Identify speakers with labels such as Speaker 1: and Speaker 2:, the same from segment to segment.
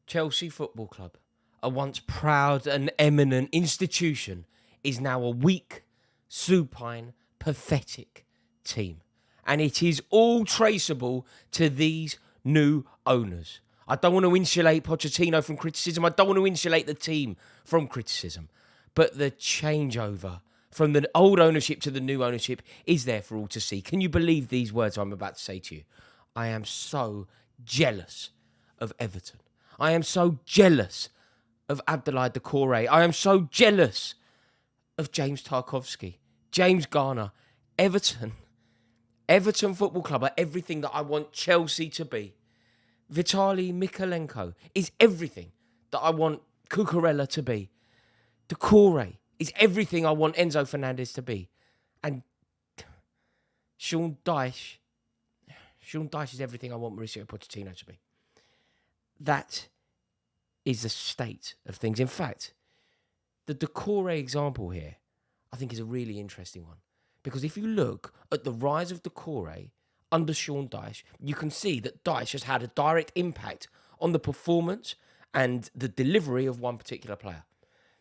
Speaker 1: Chelsea Football Club, a once proud and eminent institution, is now a weak, supine, pathetic team. And it is all traceable to these new owners. I don't want to insulate Pochettino from criticism. I don't want to insulate the team from criticism. But the changeover from the old ownership to the new ownership is there for all to see. Can you believe these words I'm about to say to you? I am so jealous of Everton. I am so jealous of Abdoulaye Doucouré. I am so jealous of James Tarkowski, James Garner, Everton. Everton Football Club are everything that I want Chelsea to be. Vitaly Mykolenko is everything that I want Cucurella to be. Doucouré is everything I want Enzo Fernandez to be. And Sean Dyche is everything I want Mauricio Pochettino to be. That is the state of things. In fact, the Doucouré example here, I think, is a really interesting one. Because if you look at the rise of Doucouré under Sean Dyche, you can see that Dyche has had a direct impact on the performance and the delivery of one particular player.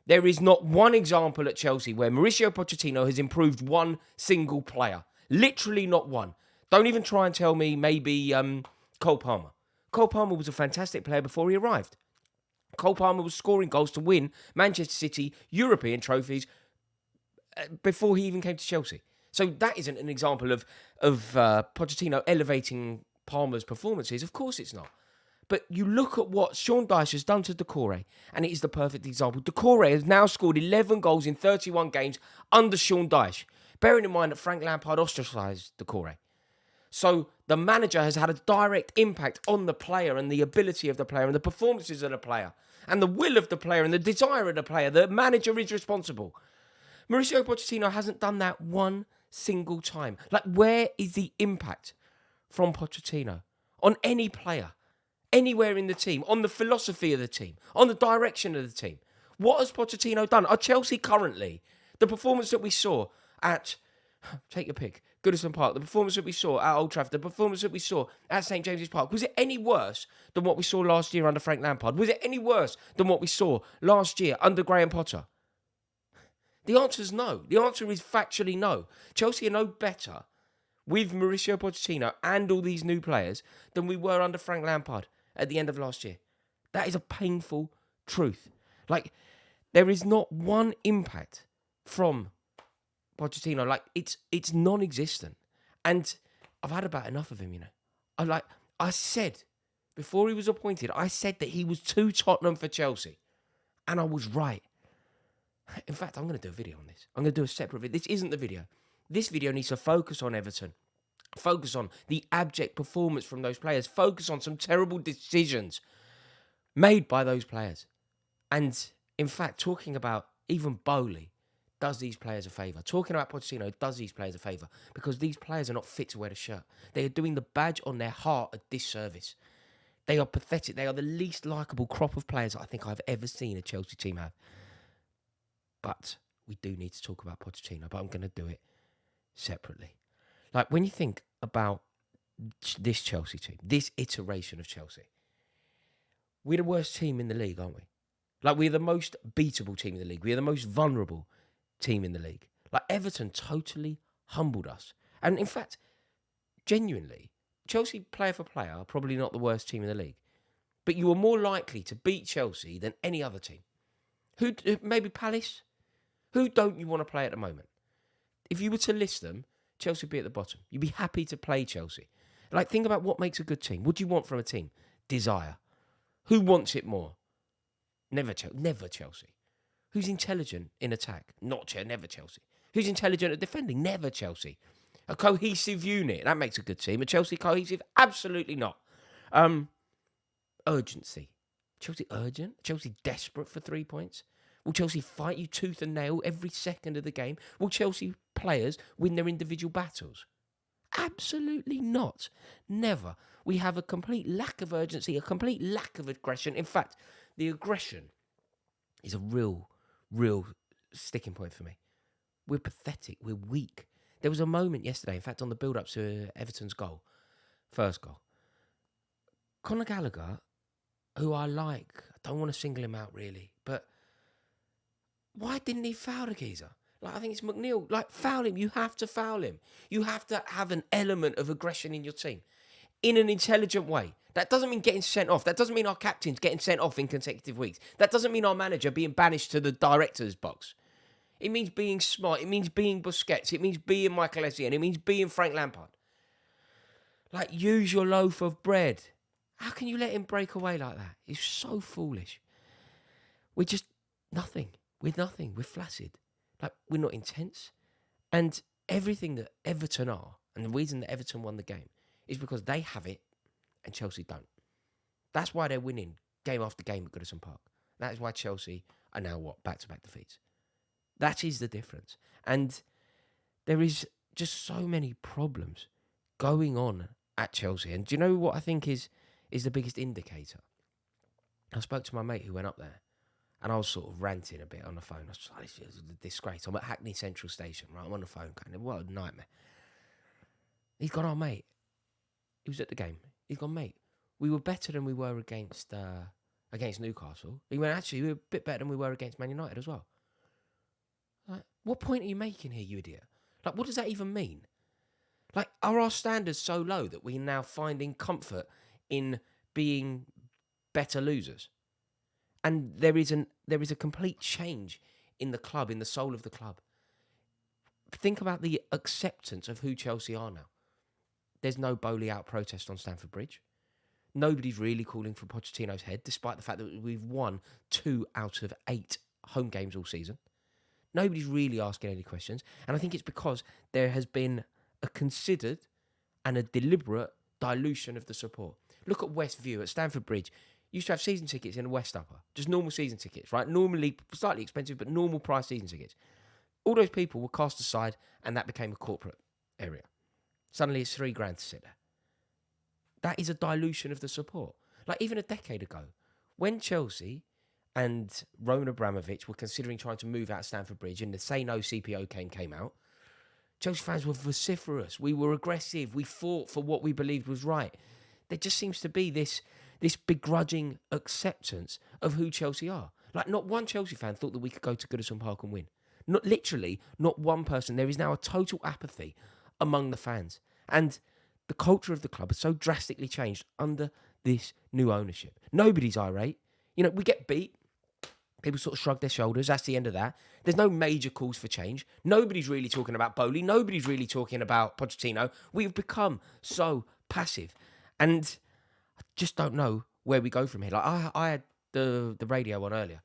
Speaker 1: There is not one example at Chelsea where Mauricio Pochettino has improved one single player. Literally not one. Don't even try and tell me maybe Cole Palmer. Cole Palmer was a fantastic player before he arrived. Cole Palmer was scoring goals to win Manchester City European trophies before he even came to Chelsea. So that isn't an example of Pochettino elevating Palmer's performances. Of course it's not. But you look at what Sean Dyche has done to Doucouré, and it is the perfect example. Doucouré has now scored 11 goals in 31 games under Sean Dyche, bearing in mind that Frank Lampard ostracised Doucouré. So the manager has had a direct impact on the player and the ability of the player and the performances of the player and the will of the player and the desire of the player. The manager is responsible. Mauricio Pochettino hasn't done that one single time. Like, where is the impact from Pochettino on any player, anywhere in the team, on the philosophy of the team, on the direction of the team? What has Pochettino done? Are Chelsea currently, the performance that we saw at, take your pick, Goodison Park, the performance that we saw at Old Trafford, the performance that we saw at St James's Park, was it any worse than what we saw last year under Frank Lampard? Was it any worse than what we saw last year under Graham Potter? The answer is no. The answer is factually no. Chelsea are no better with Mauricio Pochettino and all these new players than we were under Frank Lampard at the end of last year. That is a painful truth. Like, there is not one impact from Pochettino. Like, it's non-existent. And I've had about enough of him, you know. I said, before he was appointed, I said that he was too Tottenham for Chelsea. And I was right. In fact, I'm going to do a video on this. I'm going to do a separate video. This isn't the video. This video needs to focus on Everton. Focus on the abject performance from those players. Focus on some terrible decisions made by those players. And, in fact, talking about even Bowley does these players a favour. Talking about Pochettino does these players a favour. Because these players are not fit to wear the shirt. They are doing the badge on their heart a disservice. They are pathetic. They are the least likeable crop of players I think I've ever seen a Chelsea team have. But we do need to talk about Pochettino, but I'm going to do it separately. Like, when you think about this Chelsea team, this iteration of Chelsea, we're the worst team in the league, aren't we? Like, we're the most beatable team in the league. We're the most vulnerable team in the league. Like, Everton totally humbled us. And in fact, genuinely, Chelsea, player for player, are probably not the worst team in the league. But you are more likely to beat Chelsea than any other team. Who, maybe Palace? Who don't you want to play at the moment? If you were to list them, Chelsea would be at the bottom. You'd be happy to play Chelsea. Like, think about what makes a good team. What do you want from a team? Desire. Who wants it more? Never Chelsea. Who's intelligent in attack? Never Chelsea. Who's intelligent at defending? Never Chelsea. A cohesive unit. That makes a good team. A Chelsea cohesive? Absolutely not. Urgency. Chelsea urgent? Chelsea desperate for 3 points? Will Chelsea fight you tooth and nail every second of the game? Will Chelsea players win their individual battles? Absolutely not. Never. We have a complete lack of urgency, a complete lack of aggression. In fact, the aggression is a real sticking point for me. We're pathetic. We're weak. There was a moment yesterday, in fact, on the build-up to Everton's goal, first goal. Conor Gallagher, who I like. I don't want to single him out really, but why didn't he foul the geezer? Like, I think it's McNeil. Like, foul him. You have to foul him. You have to have an element of aggression in your team in an intelligent way. That doesn't mean getting sent off. That doesn't mean our captain's getting sent off in consecutive weeks. That doesn't mean our manager being banished to the director's box. It means being smart. It means being Busquets. It means being Michael Essien. It means being Frank Lampard. Like, use your loaf of bread. How can you let him break away like that? It's so foolish. We're just nothing. We're nothing. We're flaccid. Like, we're not intense. And everything that Everton are, and the reason that Everton won the game, is because they have it and Chelsea don't. That's why they're winning game after game at Goodison Park. That is why Chelsea are now, back-to-back defeats. That is the difference. And there is just so many problems going on at Chelsea. And do you know what I think is the biggest indicator? I spoke to my mate who went up there, and I was sort of ranting a bit on the phone. I was just like, this is a disgrace. I'm at Hackney Central Station, right? I'm on the phone going, what a nightmare. He's gone, oh, mate. He was at the game. He's gone, mate. We were better than we were against Newcastle. He went, actually, we were a bit better than we were against Man United as well. Like, what point are you making here, you idiot? Like, what does that even mean? Like, are our standards so low that we're now finding comfort in being better losers? And there is a complete change in the club, in the soul of the club. Think about the acceptance of who Chelsea are now. There's no Bowley out protest on Stamford Bridge. Nobody's really calling for Pochettino's head, despite the fact that we've won 2 out of 8 home games all season. Nobody's really asking any questions. And I think it's because there has been a considered and a deliberate dilution of the support. Look at West View at Stamford Bridge. Used to have season tickets in the West Upper. Just normal season tickets, right? Normally slightly expensive, but normal price season tickets. All those people were cast aside and that became a corporate area. Suddenly it's $3,000 to sit there. That is a dilution of the support. Like, even a decade ago, when Chelsea and Roman Abramovich were considering trying to move out of Stamford Bridge and the Say No CPO came out, Chelsea fans were vociferous. We were aggressive. We fought for what we believed was right. There just seems to be this begrudging acceptance of who Chelsea are. Like, not one Chelsea fan thought that we could go to Goodison Park and win. Not one person. There is now a total apathy among the fans. And the culture of the club has so drastically changed under this new ownership. Nobody's irate. You know, we get beat. People sort of shrug their shoulders. That's the end of that. There's no major calls for change. Nobody's really talking about Bowley. Nobody's really talking about Pochettino. We've become so passive. And I just don't know where we go from here. Like, I had the radio on earlier.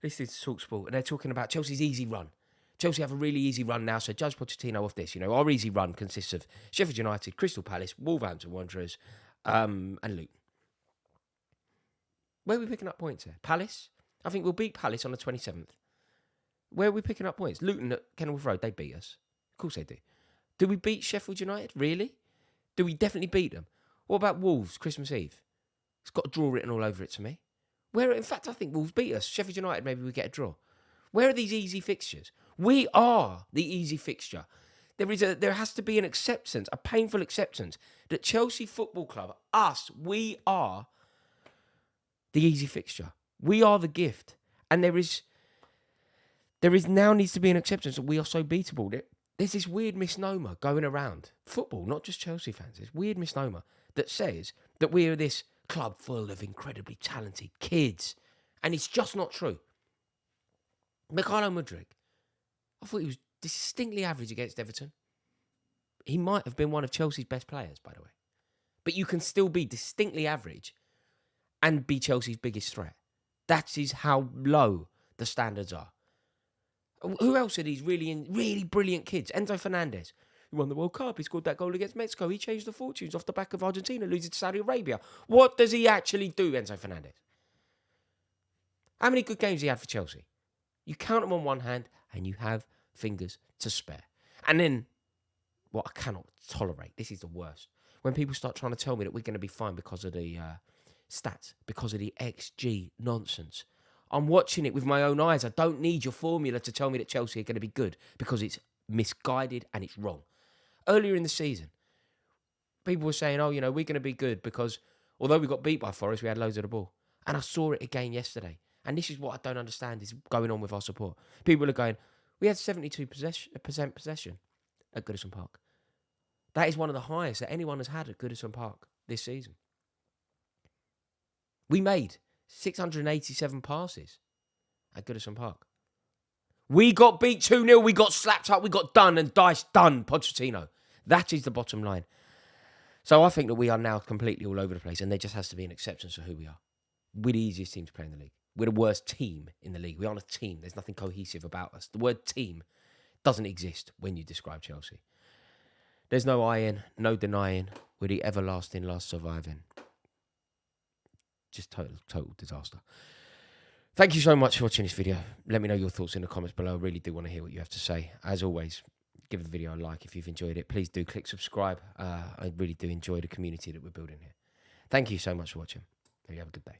Speaker 1: This is TalkSport, and they're talking about Chelsea's easy run. Chelsea have a really easy run now, so judge Pochettino off this. You know, our easy run consists of Sheffield United, Crystal Palace, Wolverhampton Wanderers, and Luton. Where are we picking up points here? Palace? I think we'll beat Palace on the 27th. Where are we picking up points? Luton at Kenilworth Road, they beat us. Of course they do. Do we beat Sheffield United? Really? Do we definitely beat them? What about Wolves, Christmas Eve? It's got a draw written all over it to me. In fact, I think Wolves beat us. Sheffield United, maybe we get a draw. Where are these easy fixtures? We are the easy fixture. There has to be an acceptance, a painful acceptance, that Chelsea Football Club, we are the easy fixture. We are the gift. And there is now needs to be an acceptance that we are so beatable. There's this weird misnomer going around. Football, not just Chelsea fans. This weird misnomer that says that we are this club full of incredibly talented kids. And it's just not true. Mikhailo Mudryk, I thought he was distinctly average against Everton. He might have been one of Chelsea's best players, by the way. But you can still be distinctly average and be Chelsea's biggest threat. That is how low the standards are. Who else are these really brilliant kids? Enzo Fernandez, who won the World Cup. He scored that goal against Mexico. He changed the fortunes off the back of Argentina losing to Saudi Arabia. What does he actually do, Enzo Fernandez? How many good games has he had for Chelsea? You count them on one hand and you have fingers to spare. And then, what I cannot tolerate, this is the worst, when people start trying to tell me that we're going to be fine because of the stats, because of the XG nonsense. I'm watching it with my own eyes. I don't need your formula to tell me that Chelsea are going to be good because it's misguided and it's wrong. Earlier in the season, people were saying, we're going to be good because although we got beat by Forest, we had loads of the ball. And I saw it again yesterday. And this is what I don't understand is going on with our support. People are going, we had 72% possession at Goodison Park. That is one of the highest that anyone has had at Goodison Park this season. We made 687 passes at Goodison Park. We got beat 2-0. We got slapped up. We got done and diced done, Pochettino. That is the bottom line. So I think that we are now completely all over the place, and there just has to be an acceptance of who we are. We're the easiest team to play in the league. We're the worst team in the league. We aren't a team. There's nothing cohesive about us. The word team doesn't exist when you describe Chelsea. There's no iron, no denying. We're the everlasting last surviving. Just total disaster. Thank you so much for watching this video. Let me know your thoughts in the comments below. I really do want to hear what you have to say. As always, give the video a like if you've enjoyed it. Please do click subscribe. I really do enjoy the community that we're building here. Thank you so much for watching. Hope you have a good day.